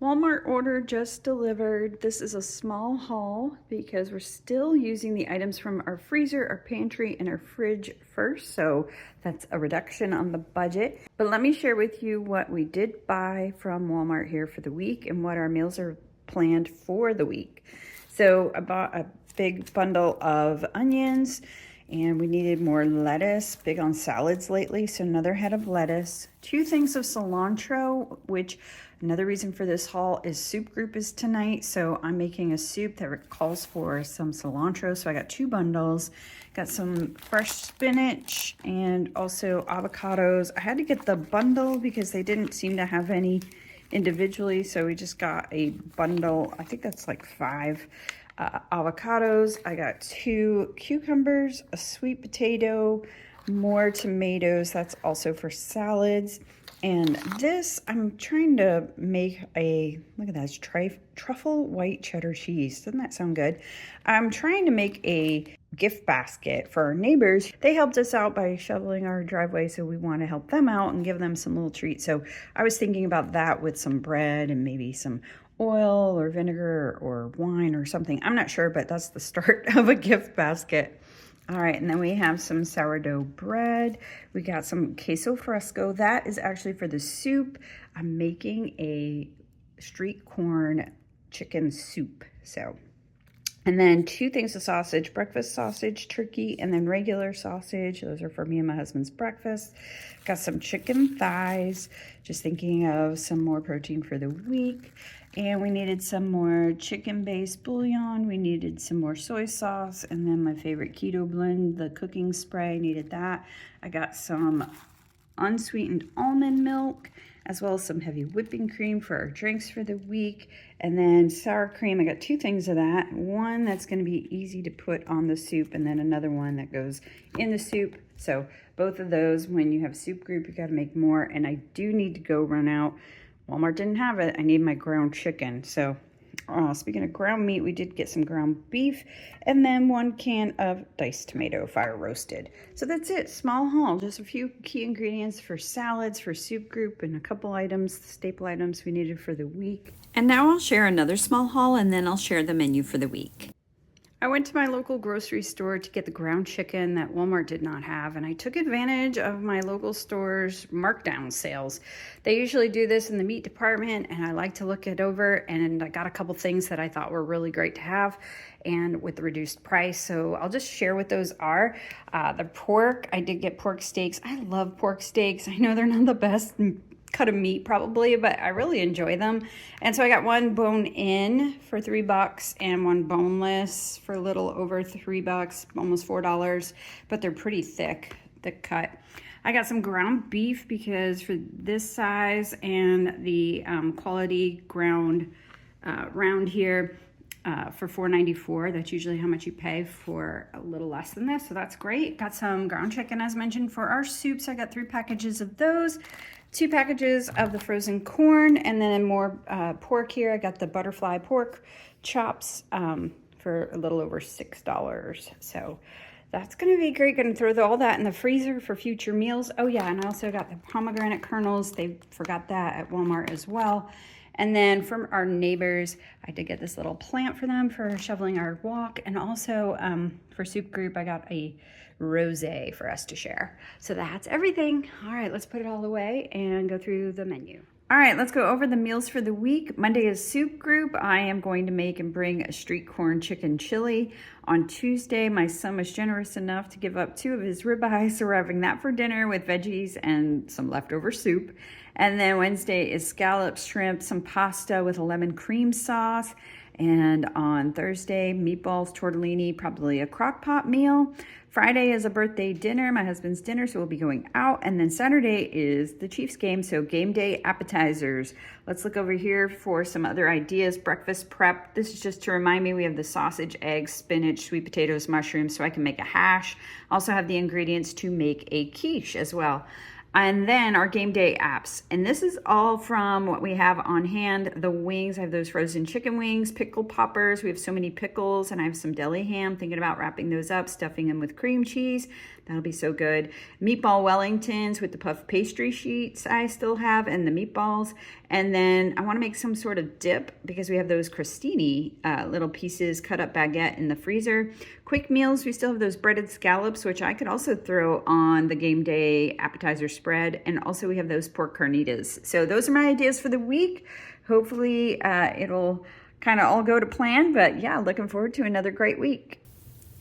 Walmart order just delivered. This is a small haul because we're still using the items from our freezer, our pantry, and our fridge first. So that's a reduction on the budget. But let me share with you what we did buy from Walmart here for the week and what our meals are planned for the week. So I bought a big bundle of onions, and we needed more lettuce, big on salads lately, so another head of lettuce. 2 things of cilantro, which another reason for this haul is soup group is tonight, so I'm making a soup that calls for some cilantro, so I got 2 bundles. Got some fresh spinach and also avocados. I had to get the bundle because they didn't seem to have any individually, so we just got a bundle. I think that's like 5 avocados. I got 2 cucumbers, a sweet potato, more tomatoes. That's also for salads. And this, I'm trying to make a, look at that, it's truffle white cheddar cheese. Doesn't that sound good? I'm trying to make a gift basket for our neighbors. They helped us out by shoveling our driveway, so we want to help them out and give them some little treats. So I was thinking about that with some bread and maybe some oil or vinegar or wine or something. I'm not sure, but that's the start of a gift basket. All right, and then we have some sourdough bread. We got some queso fresco. That is actually for the soup. I'm making a street corn chicken soup. And then 2 things of sausage, breakfast sausage, turkey, and then regular sausage. Those are for me and my husband's breakfast. Got some chicken thighs, just thinking of some more protein for the week. And we needed some more chicken-based bouillon. We needed some more soy sauce, and then my favorite keto blend, the cooking spray, needed that. I got some unsweetened almond milk, as well as some heavy whipping cream for our drinks for the week. And then sour cream, I got 2 things of that. One that's gonna be easy to put on the soup, and then another one that goes in the soup. So both of those, when you have soup group, you gotta make more. And I do need to go run out. Walmart didn't have it. I need my ground chicken. So speaking of ground meat, we did get some ground beef and then 1 can of diced tomato, fire roasted. So that's it, small haul, just a few key ingredients for salads, for soup group, and a couple items, staple items we needed for the week. And now I'll share another small haul, and then I'll share the menu for the week. I went to my local grocery store to get the ground chicken that Walmart did not have, and I took advantage of my local store's markdown sales. They usually do this in the meat department, and I like to look it over, and I got a couple things that I thought were really great to have and with the reduced price. So I'll just share what those are. The pork, I did get pork steaks. I love pork steaks. I know they're not the best cut of meat probably, but I really enjoy them. And so I got 1 bone in for $3 and 1 boneless for a little over $3, almost $4, but they're pretty thick cut. I got some ground beef because for this size and the quality ground round here for $4.94, that's usually how much you pay for a little less than this, so that's great. Got some ground chicken as mentioned for our soups. I got 3 packages of those, 2 packages of the frozen corn, and then more pork here. I got the butterfly pork chops for a little over $6. So that's gonna be great. Gonna throw all that in the freezer for future meals. Oh yeah, and I also got the pomegranate kernels. They forgot that at Walmart as well. And then from our neighbors, I did get this little plant for them for shoveling our walk. And also for soup group, I got a rosé for us to share. So that's everything. All right, let's put it all away and go through the menu. All right, let's go over the meals for the week. Monday is soup group. I am going to make and bring a street corn chicken chili. On Tuesday, my son was generous enough to give up 2 of his ribeyes, so we're having that for dinner with veggies and some leftover soup. And then Wednesday is scallops, shrimp, some pasta with a lemon cream sauce. And on Thursday, meatballs, tortellini, probably a crock pot meal. Friday is a birthday dinner, my husband's dinner, so we'll be going out. And then Saturday is the Chiefs game, so game day appetizers. Let's look over here for some other ideas. Breakfast prep. This is just to remind me we have the sausage, eggs, spinach, sweet potatoes, mushrooms, so I can make a hash. Also have the ingredients to make a quiche as well. And then our game day apps. And this is all from what we have on hand. The wings, I have those frozen chicken wings, pickle poppers. We have so many pickles, and I have some deli ham. Thinking about wrapping those up, stuffing them with cream cheese. That'll be so good. Meatball Wellingtons with the puff pastry sheets I still have, and the meatballs. And then I want to make some sort of dip because we have those crostini little pieces, cut up baguette in the freezer. Quick meals, we still have those breaded scallops, which I could also throw on the game day appetizer spread. And also we have those pork carnitas. So those are my ideas for the week. Hopefully it'll kind of all go to plan, but yeah, looking forward to another great week.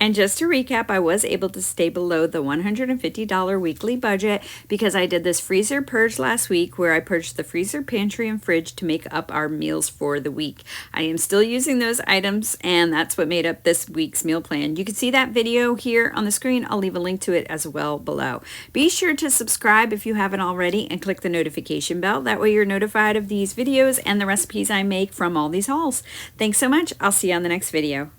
And just to recap, I was able to stay below the $150 weekly budget because I did this freezer purge last week where I purged the freezer, pantry, and fridge to make up our meals for the week. I am still using those items, and that's what made up this week's meal plan. You can see that video here on the screen. I'll leave a link to it as well below. Be sure to subscribe if you haven't already and click the notification bell. That way you're notified of these videos and the recipes I make from all these hauls. Thanks so much. I'll see you on the next video.